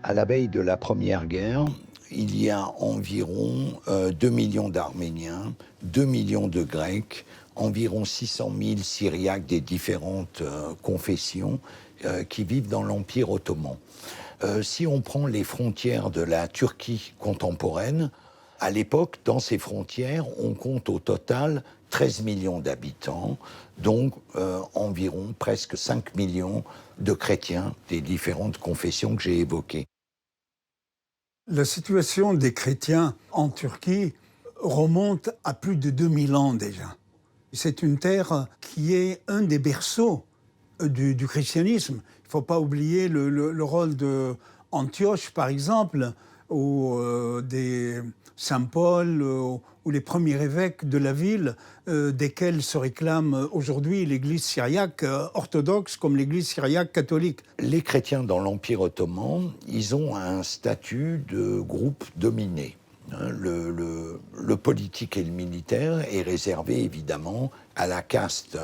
À la veille de la Première Guerre, il y a environ 2 millions d'Arméniens, 2 millions de Grecs, environ 600 000 Syriaques des différentes confessions qui vivent dans l'Empire ottoman. Si on prend les frontières de la Turquie contemporaine, à l'époque, dans ces frontières, on compte au total 13 millions d'habitants, donc environ presque 5 millions de chrétiens des différentes confessions que j'ai évoquées. La situation des chrétiens en Turquie remonte à plus de 2000 ans déjà. C'est une terre qui est un des berceaux du christianisme. Il ne faut pas oublier le rôle d'Antioche, par exemple, ou des Saint-Paul, ou les premiers évêques de la ville, desquels se réclame aujourd'hui l'Église syriaque orthodoxe comme l'Église syriaque catholique. Les chrétiens dans l'Empire ottoman, ils ont un statut de groupe dominé. Le politique et le militaire est réservé évidemment à la caste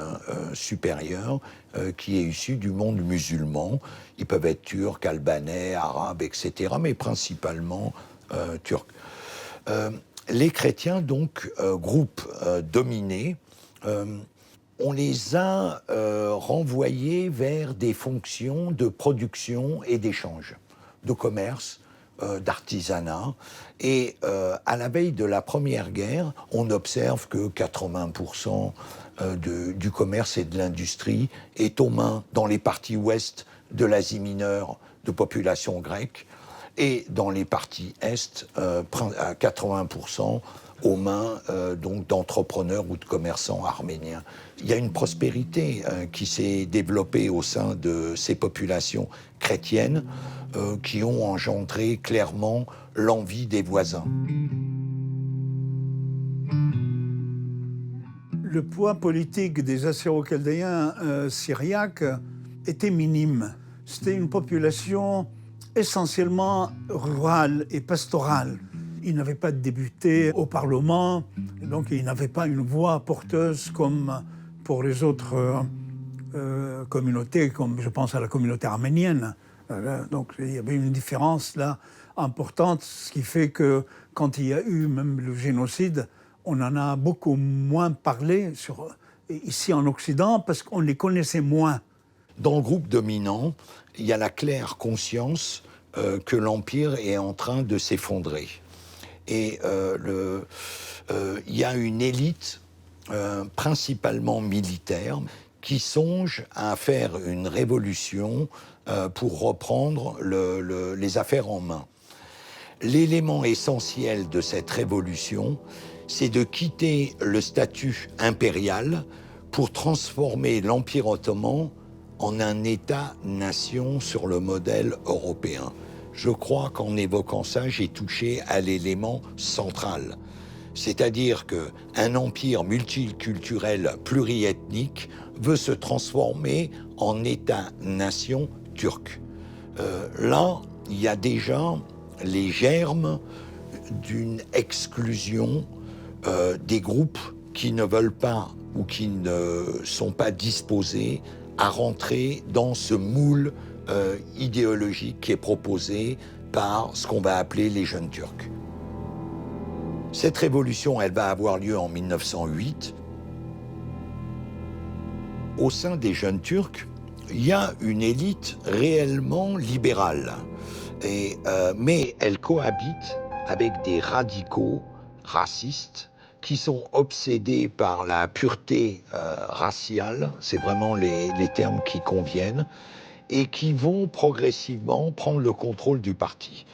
supérieure qui est issue du monde musulman. Ils peuvent être turcs, albanais, arabes, etc., mais principalement turcs. Les chrétiens, donc, groupe dominé, on les a renvoyés vers des fonctions de production et d'échange, de commerce, d'artisanat. Et à la veille de la Première Guerre, on observe que 80% du commerce et de l'industrie est aux mains dans les parties ouest de l'Asie mineure de population grecque et dans les parties est, à 80% aux mains donc d'entrepreneurs ou de commerçants arméniens. Il y a une prospérité qui s'est développée au sein de ces populations chrétiennes qui ont engendré clairement l'envie des voisins. Le poids politique des Assyro-Chaldéens syriaques était minime. C'était une population essentiellement rurale et pastorale. Ils n'avaient pas de députés au Parlement, donc ils n'avaient pas une voix porteuse comme pour les autres communautés, comme je pense à la communauté arménienne. Donc il y avait une différence là importante, ce qui fait que quand il y a eu même le génocide, on en a beaucoup moins parlé ici en Occident parce qu'on les connaissait moins. Dans le groupe dominant, il y a la claire conscience que l'Empire est en train de s'effondrer. Et il y a une élite, principalement militaire, qui songe à faire une révolution pour reprendre les affaires en main. L'élément essentiel de cette révolution, c'est de quitter le statut impérial pour transformer l'Empire ottoman en un État-nation sur le modèle européen. Je crois qu'en évoquant ça, j'ai touché à l'élément central. C'est-à-dire qu'un empire multiculturel pluriethnique veut se transformer en État-nation turc. Là, il y a déjà les germes d'une exclusion des groupes qui ne veulent pas ou qui ne sont pas disposés à rentrer dans ce moule idéologique qui est proposé par ce qu'on va appeler les jeunes Turcs. Cette révolution, elle va avoir lieu en 1908. Au sein des jeunes Turcs, il y a une élite réellement libérale, mais elle cohabite avec des radicaux racistes qui sont obsédés par la pureté raciale, c'est vraiment les termes qui conviennent, et qui vont progressivement prendre le contrôle du parti.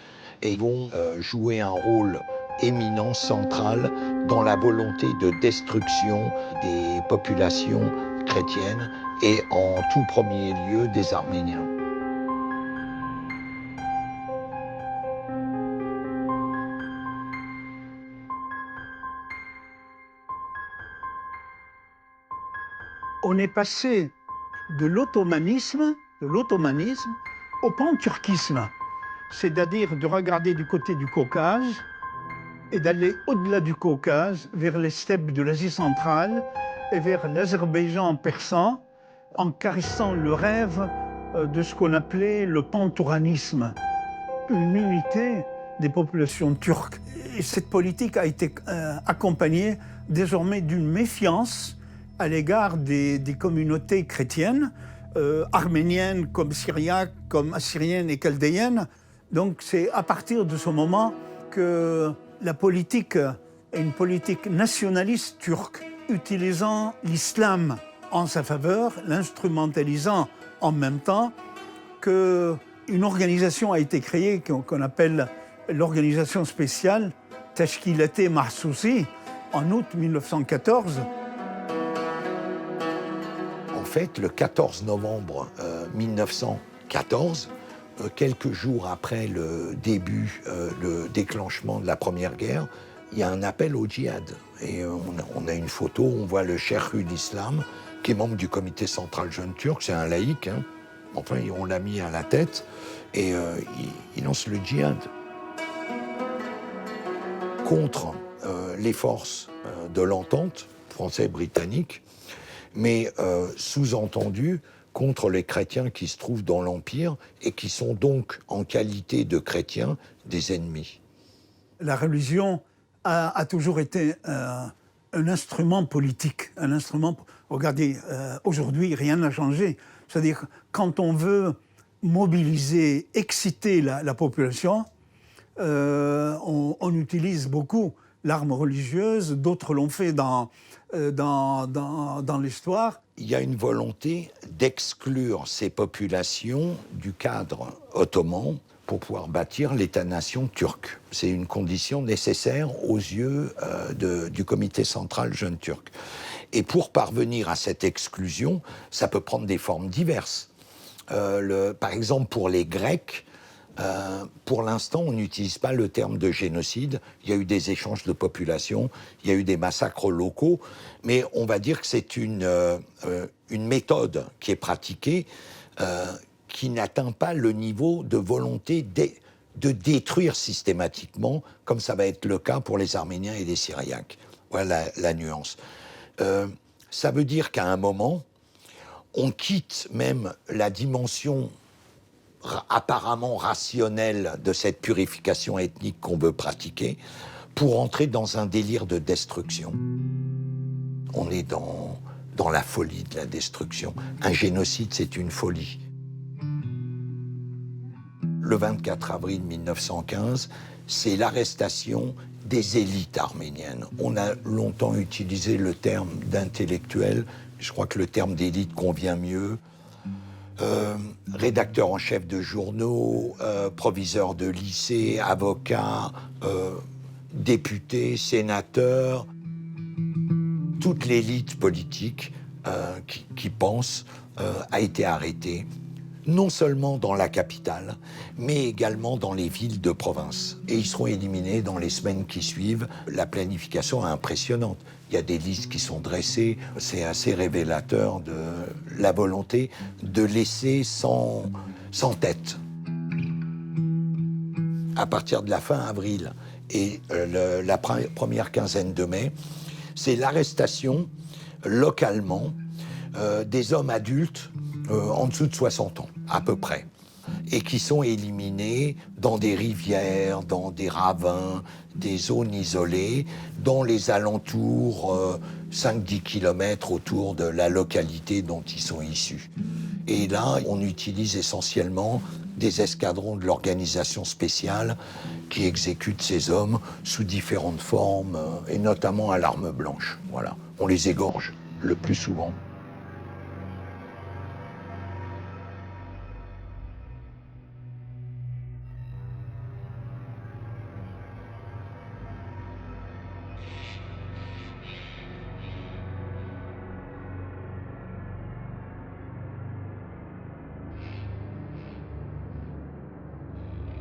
Et ils vont jouer un rôle éminent, central, dans la volonté de destruction des populations chrétiennes et en tout premier lieu des Arméniens. On est passé de l'ottomanisme au panturquisme, c'est-à-dire de regarder du côté du Caucase et d'aller au-delà du Caucase, vers les steppes de l'Asie centrale et vers l'Azerbaïdjan persan, en caressant le rêve de ce qu'on appelait le pantouranisme, une unité des populations turques. Et cette politique a été accompagnée désormais d'une méfiance à l'égard des communautés chrétiennes, arméniennes comme syriaques, comme assyriennes et chaldéennes. Donc c'est à partir de ce moment que la politique est une politique nationaliste turque, utilisant l'islam en sa faveur, l'instrumentalisant en même temps, qu'une organisation a été créée qu'on appelle l'organisation spéciale Tashkilat-e Mahsousi en août 1914. En fait, le 14 novembre 1914, quelques jours après le début, le déclenchement de la Première Guerre, il y a un appel au djihad. Et on a une photo, on voit le Cheikh-ul Islam, qui est membre du comité central jeune turc, c'est un laïc, hein. Enfin, on l'a mis à la tête, et il lance le djihad contre les forces de l'entente français-britannique, mais sous-entendu contre les chrétiens qui se trouvent dans l'Empire et qui sont donc, en qualité de chrétiens, des ennemis. La religion a toujours été un instrument politique, un instrument... Regardez, aujourd'hui, rien n'a changé. C'est-à-dire, quand on veut mobiliser, exciter la population, on utilise beaucoup l'arme religieuse, d'autres l'ont fait dans l'histoire. Il y a une volonté d'exclure ces populations du cadre ottoman pour pouvoir bâtir l'État-nation turc. C'est une condition nécessaire aux yeux du comité central jeune turc. Et pour parvenir à cette exclusion, ça peut prendre des formes diverses. Par exemple, pour les Grecs, pour l'instant, on n'utilise pas le terme de génocide. Il y a eu des échanges de population, il y a eu des massacres locaux, mais on va dire que c'est une méthode qui est pratiquée qui n'atteint pas le niveau de volonté de détruire systématiquement, comme ça va être le cas pour les Arméniens et les Syriaques. Voilà la nuance. Ça veut dire qu'à un moment, on quitte même la dimension apparemment rationnelle de cette purification ethnique qu'on veut pratiquer pour entrer dans un délire de destruction. On est dans la folie de la destruction. Un génocide, c'est une folie. Le 24 avril 1915, c'est l'arrestation des élites arméniennes. On a longtemps utilisé le terme d'intellectuel. Je crois que le terme d'élite convient mieux. Rédacteurs en chef de journaux, proviseurs de lycées, avocats, députés, sénateurs, toute l'élite politique qui pense a été arrêtée, non seulement dans la capitale, mais également dans les villes de province. Et ils seront éliminés dans les semaines qui suivent. La planification est impressionnante. Il y a des listes qui sont dressées. C'est assez révélateur de la volonté de laisser sans tête. À partir de la fin avril et la première quinzaine de mai, c'est l'arrestation localement des hommes adultes en dessous de 60 ans, à peu près. et qui sont éliminés dans des rivières, dans des ravins, des zones isolées, dans les alentours, 5-10 km autour de la localité dont ils sont issus. Et là, on utilise essentiellement des escadrons de l'organisation spéciale qui exécutent ces hommes sous différentes formes, et notamment à l'arme blanche. Voilà. On les égorge le plus souvent.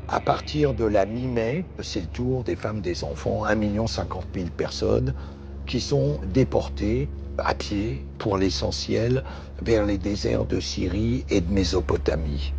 À partir de la mi-mai, c'est le tour des femmes, des enfants, 1 50 000 personnes qui sont déportées à pied, pour l'essentiel, vers les déserts de Syrie et de Mésopotamie.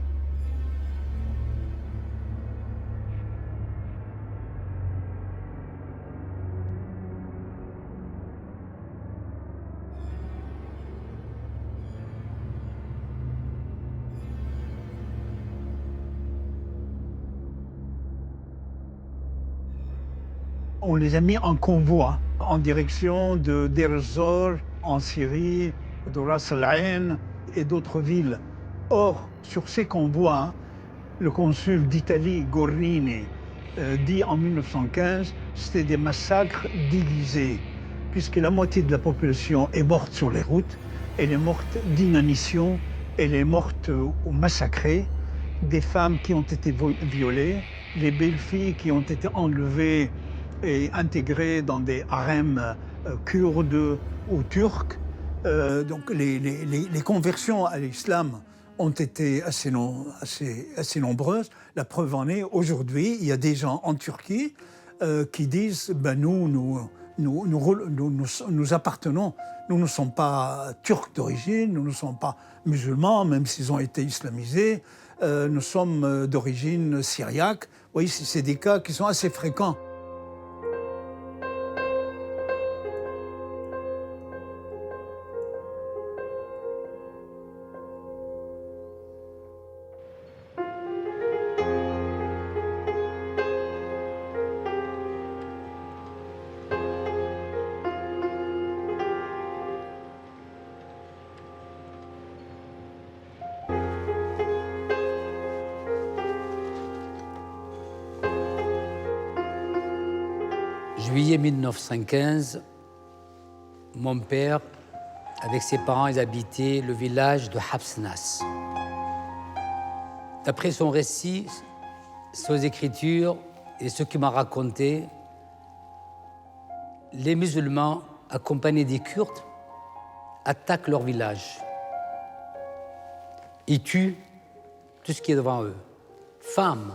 On les a mis en convoi en direction de Deir ez-Zor en Syrie, de Ras al-Ain et d'autres villes. Or, sur ces convois, le consul d'Italie, Gorrini, dit en 1915, c'était des massacres déguisés, puisque la moitié de la population est morte sur les routes, elle est morte d'inanition, elle est morte ou massacrée, des femmes qui ont été violées, les belles filles qui ont été enlevées et intégrées dans des harems kurdes ou turcs. Donc les conversions à l'islam ont été assez nombreuses. La preuve en est, aujourd'hui, il y a des gens en Turquie qui disent nous appartenons, nous ne sommes pas turcs d'origine, nous ne sommes pas musulmans, même s'ils ont été islamisés, nous sommes d'origine syriaque. Vous voyez, c'est des cas qui sont assez fréquents. Juillet 1915, mon père, avec ses parents, ils habitaient le village de Habsnas. D'après son récit, ses écritures et ce qu'il m'a raconté, les musulmans, accompagnés des Kurdes, attaquent leur village. Ils tuent tout ce qui est devant eux. Femmes,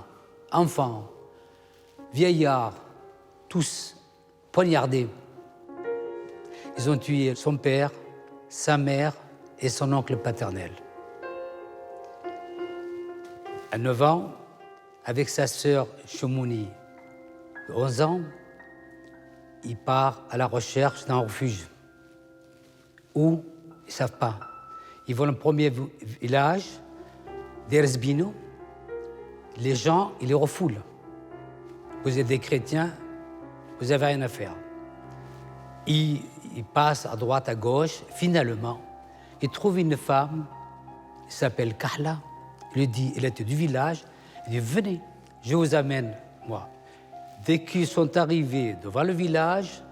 enfants, vieillards, tous poignardés. Ils ont tué son père, sa mère et son oncle paternel. À 9 ans, avec sa sœur Chomouni, de 11 ans, il part à la recherche d'un refuge. Où? Ils ne savent pas. Ils vont au premier village, d'Erzbino. Les gens, ils les refoulent. Vous êtes des chrétiens, vous n'avez rien à faire. Il passe à droite, à gauche. Finalement, il trouve une femme, qui s'appelle Kahla. Il lui dit, elle était du village. Il dit, venez, je vous amène, moi. Dès qu'ils sont arrivés devant le village,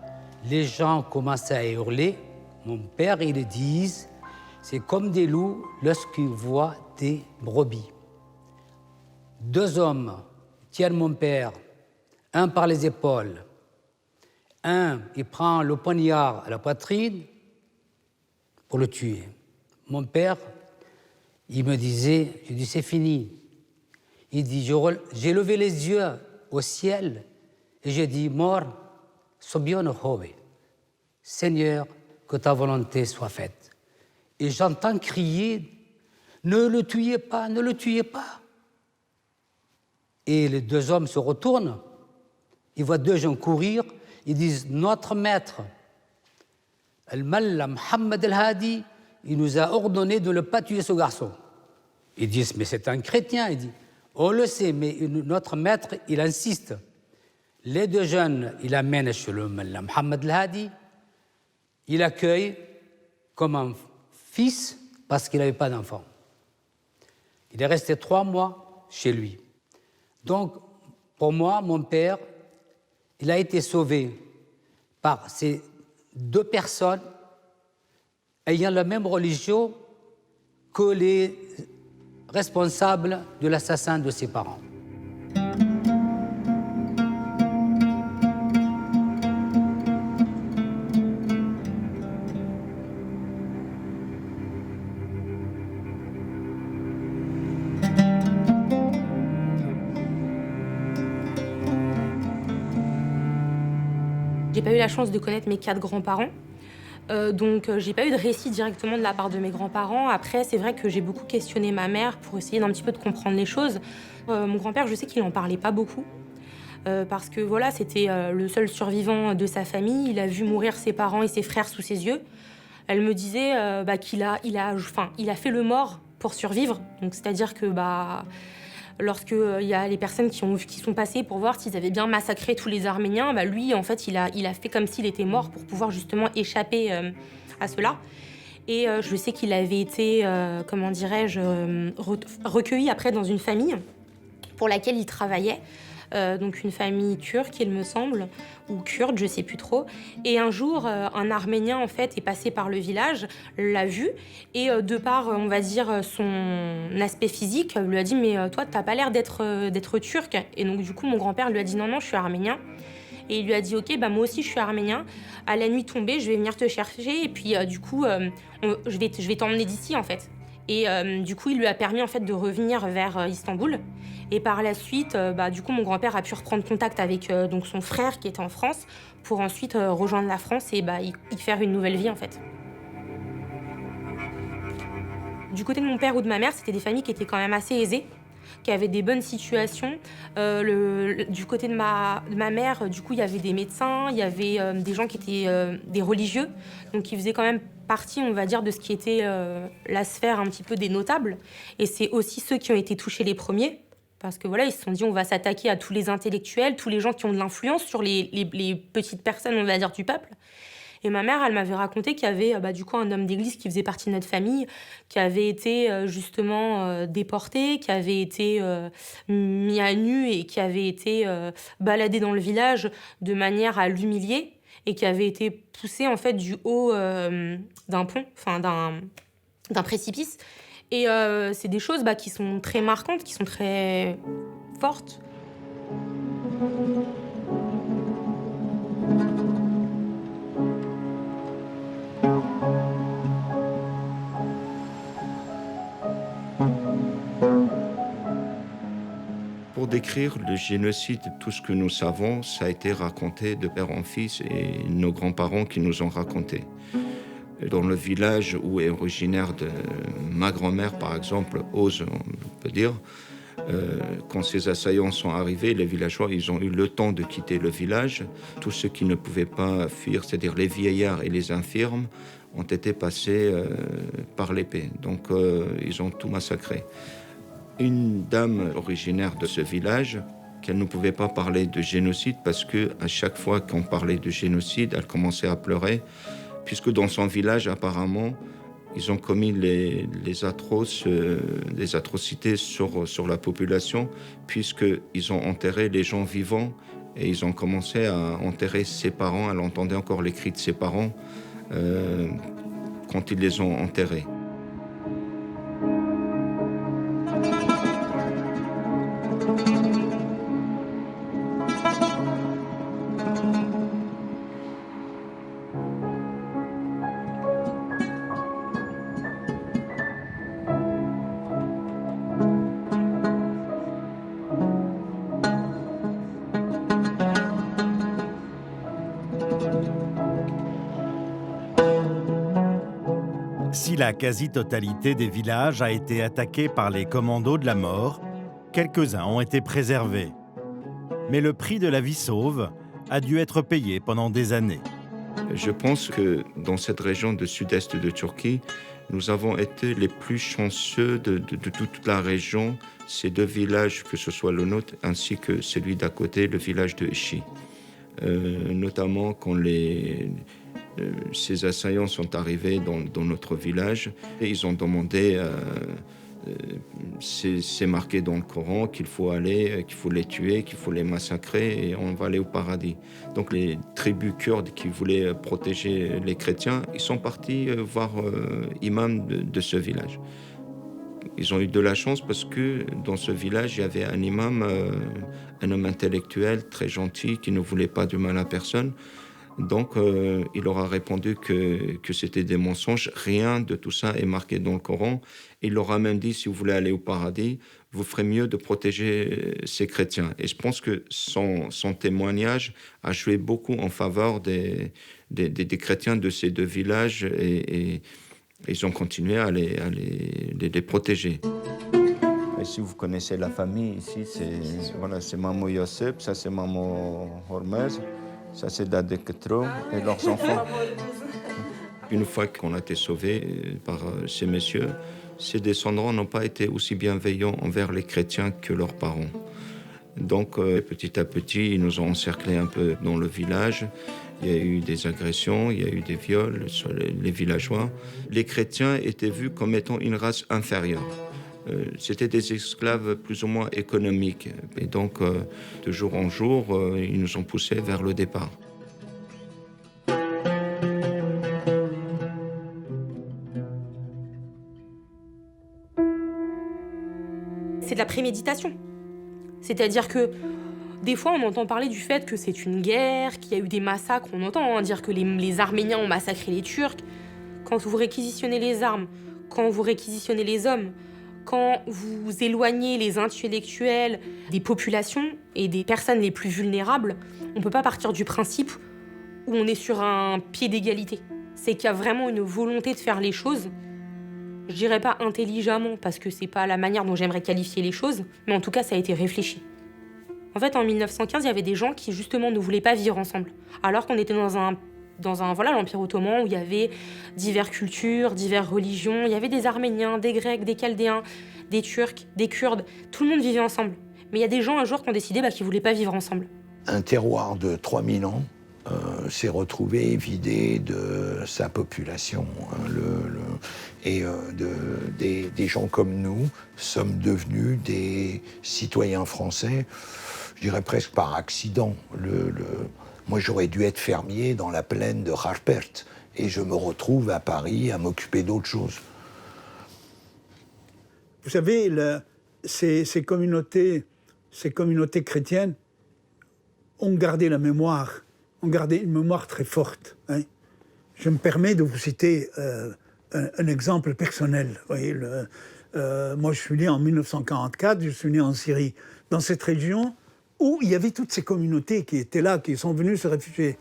les gens commencent à hurler. Mon père, ils disent, c'est comme des loups lorsqu'ils voient des brebis. 2 hommes tiennent mon père, un par les épaules. Un, il prend le poignard à la poitrine pour le tuer. Mon père, il me disait, je dis c'est fini. Il dit, j'ai levé les yeux au ciel et j'ai dit, mort, sobiono hove. Seigneur, que ta volonté soit faite. Et j'entends crier, ne le tuez pas, ne le tuez pas. Et les 2 hommes se retournent, ils voient 2 gens courir, ils disent, notre maître, Al-Malla Mohammed El-Hadi, il nous a ordonné de ne pas tuer ce garçon. Ils disent, mais c'est un chrétien. Il dit, On le sait, mais notre maître, il insiste. Les 2 jeunes, il amène chez le Mullah Mohamed El Hadi, il accueille comme un fils parce qu'il n'avait pas d'enfant. Il est resté 3 mois chez lui. Donc, pour moi, mon père, il a été sauvé par ces 2 personnes ayant la même religion que les responsables de l'assassin de ses parents. J'ai pas eu la chance de connaître mes 4 grands-parents. Donc, j'ai pas eu de récit directement de la part de mes grands-parents. Après, c'est vrai que j'ai beaucoup questionné ma mère pour essayer d'un petit peu de comprendre les choses. Mon grand-père, je sais qu'il en parlait pas beaucoup. Parce que voilà, c'était le seul survivant de sa famille. Il a vu mourir ses parents et ses frères sous ses yeux. Elle me disait qu'il a fait le mort pour survivre. Donc, c'est-à-dire que lorsque y a les personnes qui sont passées pour voir s'ils avaient bien massacré tous les Arméniens, lui, en fait, il a fait comme s'il était mort pour pouvoir justement échapper à cela. Et je sais qu'il avait été, recueilli après dans une famille pour laquelle il travaillait. Donc une famille turque, il me semble, ou kurde, je sais plus trop. Et un jour, un Arménien, en fait, est passé par le village, l'a vu, et de par, on va dire, son aspect physique, lui a dit « Mais toi, t'as pas l'air d'être turc ». Et donc, du coup, mon grand-père lui a dit « Non, non, je suis arménien ». Et il lui a dit « Ok, moi aussi, je suis arménien. À la nuit tombée, je vais venir te chercher, et puis, du coup, je vais t'emmener d'ici, en fait ». Et du coup, il lui a permis en fait de revenir vers Istanbul. Et par la suite, du coup, mon grand-père a pu reprendre contact avec donc son frère qui était en France pour ensuite rejoindre la France et y faire une nouvelle vie en fait. Du côté de mon père ou de ma mère, c'était des familles qui étaient quand même assez aisées, qui avaient des bonnes situations. Du côté de ma mère, du coup, il y avait des médecins, il y avait des gens qui étaient des religieux, donc qui faisaient quand même partie, on va dire, de ce qui était la sphère un petit peu des notables. Et c'est aussi ceux qui ont été touchés les premiers, parce que voilà, ils se sont dit on va s'attaquer à tous les intellectuels, tous les gens qui ont de l'influence sur les petites personnes, on va dire, du peuple. Et ma mère, elle m'avait raconté qu'il y avait du coup un homme d'église qui faisait partie de notre famille, qui avait été justement déporté, qui avait été mis à nu et qui avait été baladé dans le village de manière à l'humilier et qui avait été poussé en fait du haut d'un pont, enfin d'un précipice. Et c'est des choses qui sont très marquantes, qui sont très fortes. Pour décrire le génocide, tout ce que nous savons, ça a été raconté de père en fils et nos grands-parents qui nous ont raconté. Dans le village où est originaire de ma grand-mère, par exemple, Ose, on peut dire, quand ces assaillants sont arrivés, les villageois, ils ont eu le temps de quitter le village. Tous ceux qui ne pouvaient pas fuir, c'est-à-dire les vieillards et les infirmes, ont été passés par l'épée. Donc, ils ont tout massacré. Une dame originaire de ce village, qu'elle ne pouvait pas parler de génocide parce qu'à chaque fois qu'on parlait de génocide, elle commençait à pleurer, puisque dans son village, apparemment, ils ont commis des atrocités sur la population, puisqu'ils ont enterré les gens vivants et ils ont commencé à enterrer ses parents. Elle entendait encore les cris de ses parents quand ils les ont enterrés. Si la quasi-totalité des villages a été attaquée par les commandos de la mort, quelques-uns ont été préservés. Mais le prix de la vie sauve a dû être payé pendant des années. Je pense que dans cette région du sud-est de Turquie, Nous avons été les plus chanceux de toute la région, ces deux villages, que ce soit le nôtre ainsi que celui d'à côté, le village de Echi. Notamment quand ces assaillants sont arrivés dans notre village, et ils ont demandé, c'est marqué dans le Coran qu'il faut aller, qu'il faut les tuer, qu'il faut les massacrer et on va aller au paradis. Donc les tribus kurdes qui voulaient protéger les chrétiens, ils sont partis voir l'imam de ce village. Ils ont eu de la chance parce que dans ce village, il y avait un imam, un homme intellectuel très gentil qui ne voulait pas du mal à personne. Donc, il leur a répondu que c'était des mensonges. Rien de tout ça est marqué dans le Coran. Il leur a même dit, si vous voulez aller au paradis, vous ferez mieux de protéger ces chrétiens. Et je pense que son témoignage a joué beaucoup en faveur des chrétiens de ces deux villages et ils ont continué à les protéger. Et si vous connaissez la famille ici, c'est Maman Yosef, ça c'est Maman Hormez. Ça, c'est Dade Ketro et leurs enfants. Une fois qu'on a été sauvés par ces messieurs, ces descendants n'ont pas été aussi bienveillants envers les chrétiens que leurs parents. Donc, petit à petit, ils nous ont encerclés un peu dans le village. Il y a eu des agressions, il y a eu des viols sur les villageois. Les chrétiens étaient vus comme étant une race inférieure. C'était des esclaves plus ou moins économiques. Et donc, de jour en jour, ils nous ont poussés vers le départ. C'est de la préméditation. C'est-à-dire que des fois, on entend parler du fait que c'est une guerre, qu'il y a eu des massacres. On entend dire que les Arméniens ont massacré les Turcs. Quand vous réquisitionnez les armes, quand vous réquisitionnez les hommes, quand vous éloignez les intellectuels des populations et des personnes les plus vulnérables, on ne peut pas partir du principe où on est sur un pied d'égalité. C'est qu'il y a vraiment une volonté de faire les choses. Je dirais pas intelligemment, parce que c'est pas la manière dont j'aimerais qualifier les choses, mais en tout cas, ça a été réfléchi. En fait, en 1915, il y avait des gens qui, justement, ne voulaient pas vivre ensemble. Alors qu'on était dans l'Empire ottoman, où il y avait diverses cultures, diverses religions. Il y avait des Arméniens, des Grecs, des Chaldéens, des Turcs, des Kurdes. Tout le monde vivait ensemble. Mais il y a des gens, un jour, qui ont décidé qu'ils ne voulaient pas vivre ensemble. Un terroir de 3000 ans s'est retrouvé vidé de sa population. Des gens comme nous sommes devenus des citoyens français, je dirais presque par accident. Moi, j'aurais dû être fermier dans la plaine de Harpert, et je me retrouve à Paris à m'occuper d'autre chose. Vous savez, ces communautés chrétiennes ont gardé la mémoire, ont gardé une mémoire très forte. Hein. Je me permets de vous citer un exemple personnel. Vous voyez, moi, je suis né en 1944, je suis né en Syrie, dans cette région où il y avait toutes ces communautés qui étaient là, qui sont venues se réfugier.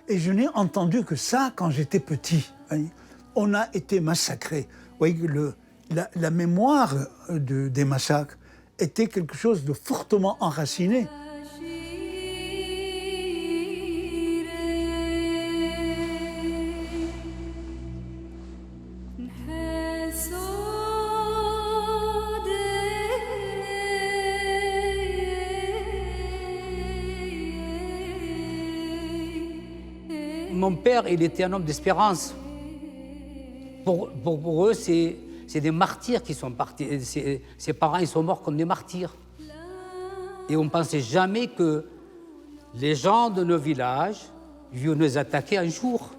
Et je n'ai entendu que ça quand j'étais petit. Hein. On a été massacrés. Vous voyez, la mémoire des massacres était quelque chose de fortement enraciné. Mon père, il était un homme d'espérance. Pour eux, c'est des martyrs qui sont partis. Ses parents, ils sont morts comme des martyrs. Et on ne pensait jamais que les gens de nos villages viennent nous attaquer un jour.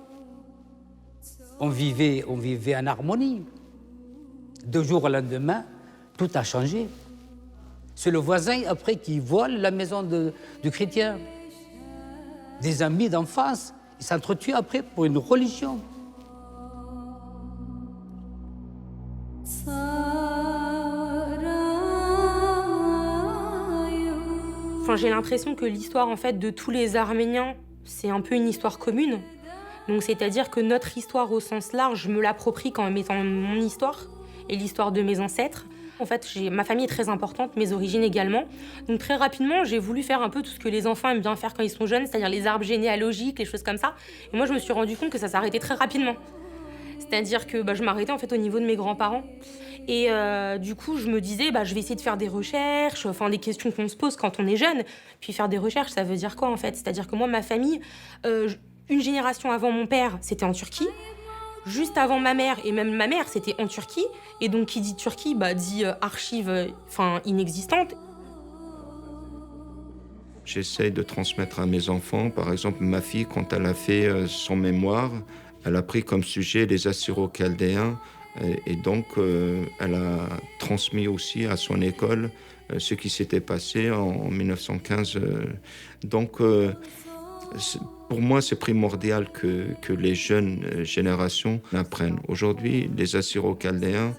On vivait en harmonie. 2 jours au lendemain, tout a changé. C'est le voisin, après, qui vole la maison du chrétien. Des amis d'enfance. Ils s'entretuent après pour une religion. Enfin, j'ai l'impression que l'histoire en fait, de tous les Arméniens, c'est un peu une histoire commune. Donc, c'est-à-dire que notre histoire au sens large, je me l'approprie comme étant mon histoire et l'histoire de mes ancêtres. En fait, ma famille est très importante, mes origines également. Donc très rapidement, j'ai voulu faire un peu tout ce que les enfants aiment bien faire quand ils sont jeunes, c'est-à-dire les arbres généalogiques, les choses comme ça. Et moi, je me suis rendu compte que ça s'arrêtait très rapidement. C'est-à-dire que je m'arrêtais en fait au niveau de mes grands-parents. Et du coup, je me disais, je vais essayer de faire des recherches, enfin des questions qu'on se pose quand on est jeune. Puis faire des recherches, ça veut dire quoi en fait? C'est-à-dire que moi, ma famille, une génération avant mon père, c'était en Turquie. Juste avant ma mère, et même ma mère, c'était en Turquie. Et donc, qui dit Turquie, dit archives inexistantes. J'essaye de transmettre à mes enfants. Par exemple, ma fille, quand elle a fait son mémoire, elle a pris comme sujet les Assyro-Chaldéens. Et donc, elle a transmis aussi à son école ce qui s'était passé en 1915. Donc, pour moi, c'est primordial que les jeunes générations apprennent. Aujourd'hui, les Assyro-Chaldéens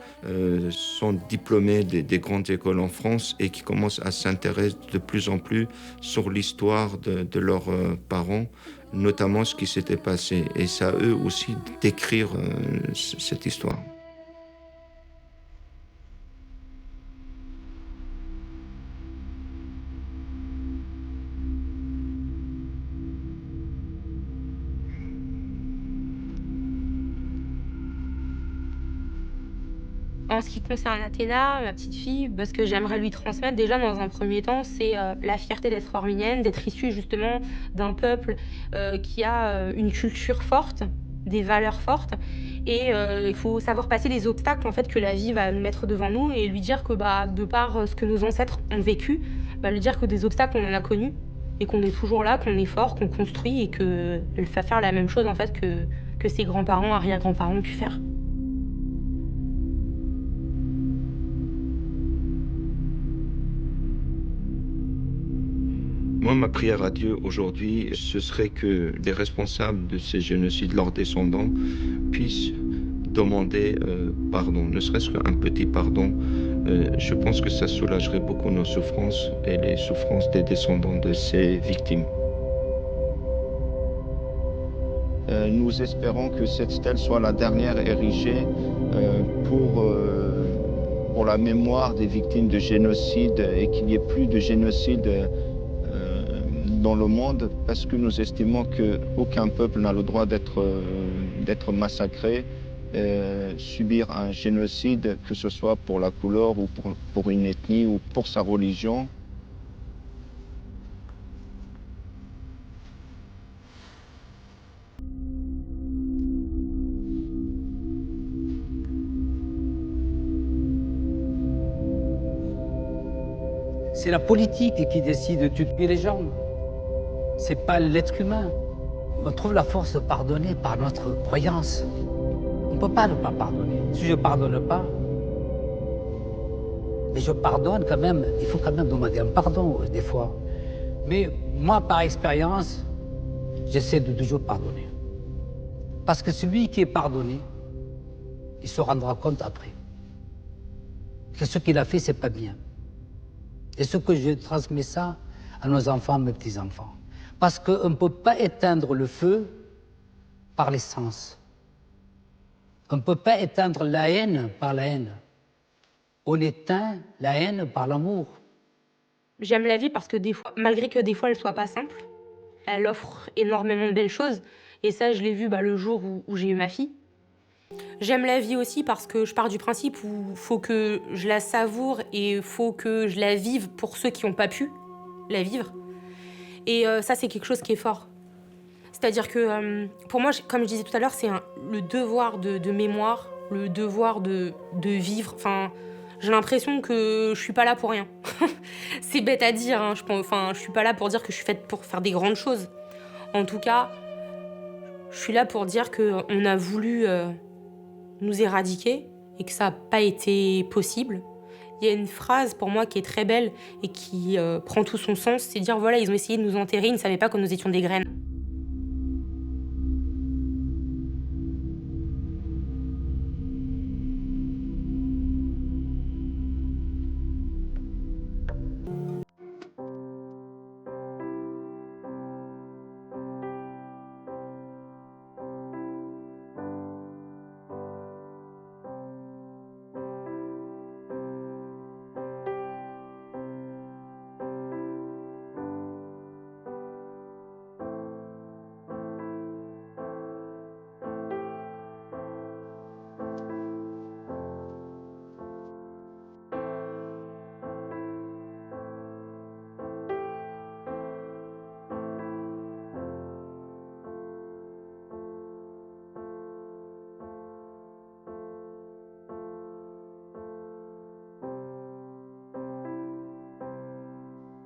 sont diplômés des grandes écoles en France et qui commencent à s'intéresser de plus en plus sur l'histoire de leurs parents, notamment ce qui s'était passé. Et c'est à eux aussi d'écrire cette histoire. En ce qui concerne Athéna, ma petite fille, ce que j'aimerais lui transmettre déjà dans un premier temps, c'est la fierté d'être arménienne, d'être issue justement d'un peuple qui a une culture forte, des valeurs fortes. Et il faut savoir passer les obstacles en fait, que la vie va nous mettre devant nous et lui dire que de par ce que nos ancêtres ont vécu, lui dire que des obstacles, on en a connus et qu'on est toujours là, qu'on est fort, qu'on construit et qu'elle va faire la même chose en fait, que ses grands-parents, arrière-grands-parents ont pu faire. Moi, ma prière à Dieu aujourd'hui, ce serait que les responsables de ces génocides, leurs descendants, puissent demander pardon, ne serait-ce qu'un petit pardon. Je pense que ça soulagerait beaucoup nos souffrances et les souffrances des descendants de ces victimes. Nous espérons que cette stèle soit la dernière érigée pour la mémoire des victimes de génocide et qu'il n'y ait plus de génocide dans le monde, parce que nous estimons qu'aucun peuple n'a le droit d'être massacré, subir un génocide, que ce soit pour la couleur ou pour une ethnie ou pour sa religion. C'est la politique qui décide de tuer les gens. C'est pas l'être humain. On trouve la force de pardonner par notre croyance. On ne peut pas ne pas pardonner. Si je ne pardonne pas, mais je pardonne quand même, il faut quand même demander un pardon des fois. Mais moi, par expérience, j'essaie de toujours pardonner. Parce que celui qui est pardonné, il se rendra compte après que ce qu'il a fait, c'est pas bien. Et ce que je transmets ça à nos enfants, mes petits-enfants. Parce qu'on ne peut pas éteindre le feu par les sens. On ne peut pas éteindre la haine par la haine. On éteint la haine par l'amour. J'aime la vie parce que des fois, malgré que des fois elle soit pas simple, elle offre énormément de belles choses. Et ça, je l'ai vu le jour où j'ai eu ma fille. J'aime la vie aussi parce que je pars du principe où il faut que je la savoure et il faut que je la vive pour ceux qui n'ont pas pu la vivre. Et ça, c'est quelque chose qui est fort. C'est-à-dire que pour moi, comme je disais tout à l'heure, c'est le devoir de mémoire, le devoir de vivre. Enfin, j'ai l'impression que je suis pas là pour rien. C'est bête à dire, hein. Je suis pas là pour dire que je suis faite pour faire des grandes choses. En tout cas, je suis là pour dire qu'on a voulu nous éradiquer et que ça n'a pas été possible. Il y a une phrase pour moi qui est très belle et qui prend tout son sens, c'est dire voilà, ils ont essayé de nous enterrer, ils ne savaient pas que nous étions des graines.